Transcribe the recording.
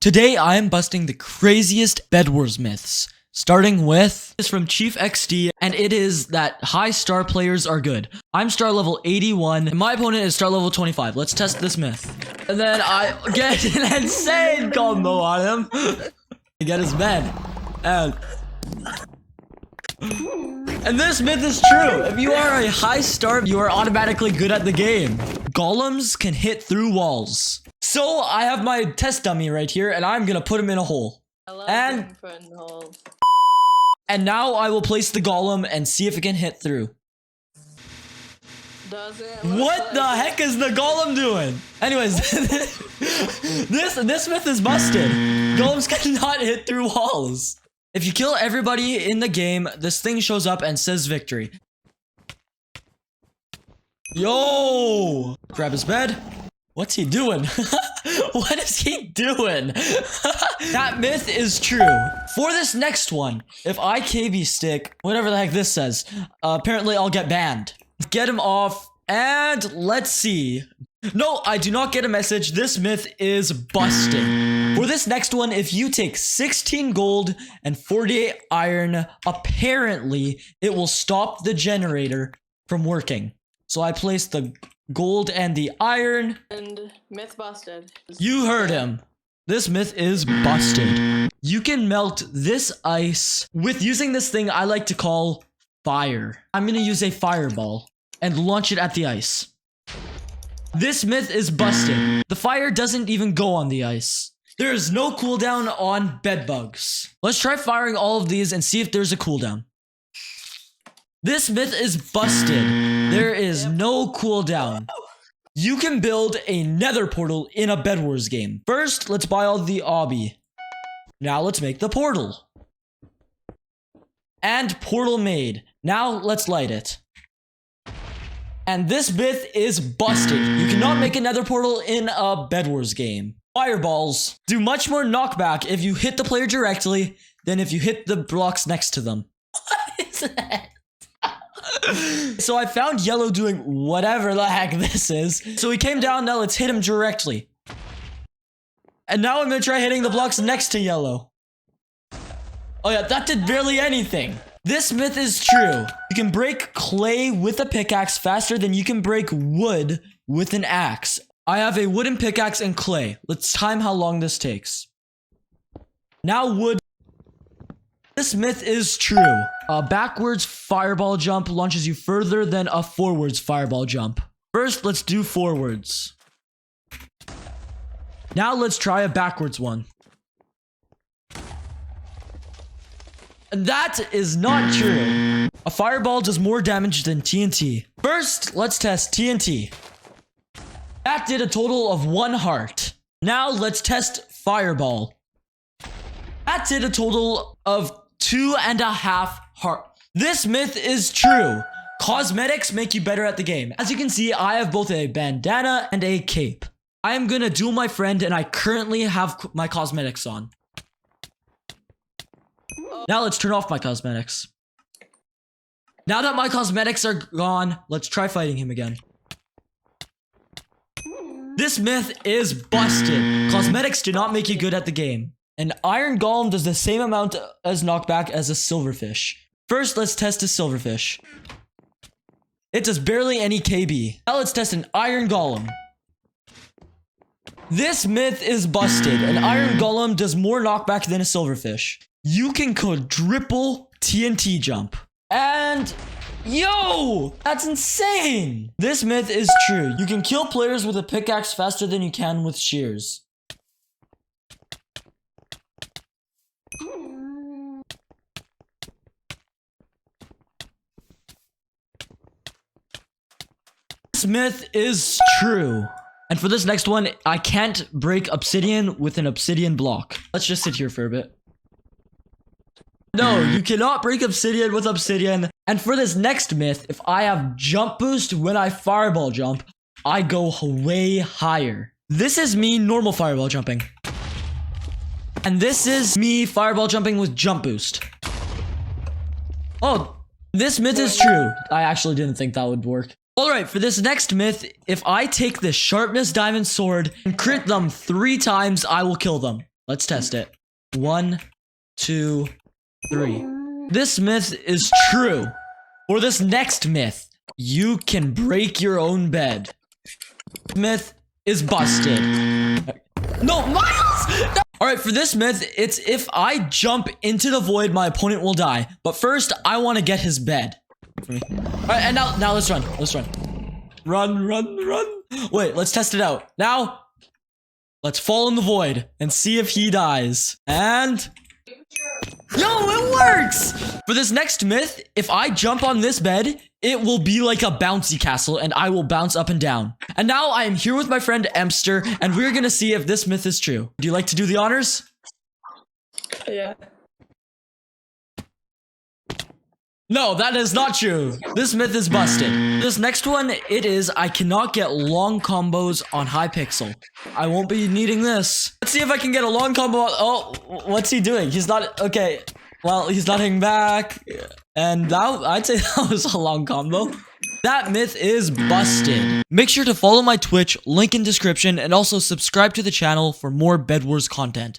Today I am busting the craziest Bedwars myths, starting with this from Chief XD, and it is that high star players are good. I'm star level 81, and my opponent is star level 25. Let's test this myth. And then I get an insane combo on him. I get his bed. And this myth is true. If you are a high star, you are automatically good at the game. Golems can hit through walls. So I have my test dummy right here, and I'm gonna put him in a hole. I love putting holes. And now I will place the golem and see if it can hit through. Does it? What the heck is the golem doing? Anyways, this myth is busted. Golems cannot hit through walls. If you kill everybody in the game, this thing shows up and says victory. Yo! Grab his bed. What's he doing? What is he doing? That myth is true. For this next one, if I KB stick, whatever the heck this says, apparently I'll get banned. Get him off, and let's see. No, I do not get a message. This myth is busted. For this next one, if you take 16 gold and 48 iron, apparently it will stop the generator from working. So I placed the gold and the iron. And myth busted. You heard him. This myth is busted. You can melt this ice with using this thing I like to call fire. I'm gonna use a fireball and launch it at the ice. This myth is busted. The fire doesn't even go on the ice. There is no cooldown on bed bugs. Let's try firing all of these and see if there's a cooldown. This myth is busted. There is no cooldown. You can build a nether portal in a Bedwars game. First, let's buy all the obby. Now let's make the portal. And portal made. Now let's light it. And this myth is busted. You cannot make a nether portal in a Bedwars game. Fireballs do much more knockback if you hit the player directly than if you hit the blocks next to them. What is that? So I found yellow doing whatever the heck this is. So he came down, now let's hit him directly. And now I'm gonna try hitting the blocks next to yellow. Oh yeah, that did barely anything. This myth is true. You can break clay with a pickaxe faster than you can break wood with an axe. I have a wooden pickaxe and clay. Let's time how long this takes. Now wood. This myth is true. A backwards fireball jump launches you further than a forwards fireball jump. First, let's do forwards. Now let's try a backwards one. And that is not true. A fireball does more damage than TNT. First, let's test TNT. That did a total of 1 heart. Now let's test fireball. That did a total of 2.5 heart. This myth is true. Cosmetics make you better at the game. As you can see, I have both a bandana and a cape. I am gonna duel my friend, and I currently have my cosmetics on. Now let's turn off my cosmetics. Now that my cosmetics are gone, let's try fighting him again. This myth is busted. Cosmetics do not make you good at the game. An iron golem does the same amount as knockback as a silverfish. First, let's test a silverfish. It does barely any KB. Now let's test an iron golem. This myth is busted. An iron golem does more knockback than a silverfish. You can quadruple TNT jump. And yo, that's insane. This myth is true. You can kill players with a pickaxe faster than you can with shears. This myth is true. And for this next one, I can't break obsidian with an obsidian block. Let's just sit here for a bit. No, you cannot break obsidian with obsidian. And for this next myth, if I have jump boost when I fireball jump, I go way higher. This is me normal fireball jumping. And this is me fireball jumping with jump boost. Oh, this myth is true. I actually didn't think that would work. Alright, for this next myth, if I take the sharpness diamond sword and crit them 3 times, I will kill them. Let's test it. 1, 2, 3. This myth is true. For this next myth, you can break your own bed. Myth is busted. No, Miles! No! Alright, for this myth, it's if I jump into the void, my opponent will die. But first, I want to get his bed. Alright, and now let's run. Let's run. Run. Wait, let's test it out. Now, let's fall in the void and see if he dies. And... Yo, it works! For this next myth, if I jump on this bed, it will be like a bouncy castle and I will bounce up and down. And now I am here with my friend Emster and we're gonna see if this myth is true. Do you like to do the honors? Yeah. No, that is not true. This myth is busted. This next one, it is I cannot get long combos on hypixel. I won't be needing this. Let's see if I can get a long combo. Oh, what's he doing? He's not, okay. Well, he's not hitting back. And that, I'd say that was a long combo. That myth is busted. Make sure to follow my Twitch, link in description, and also subscribe to the channel for more Bedwars content.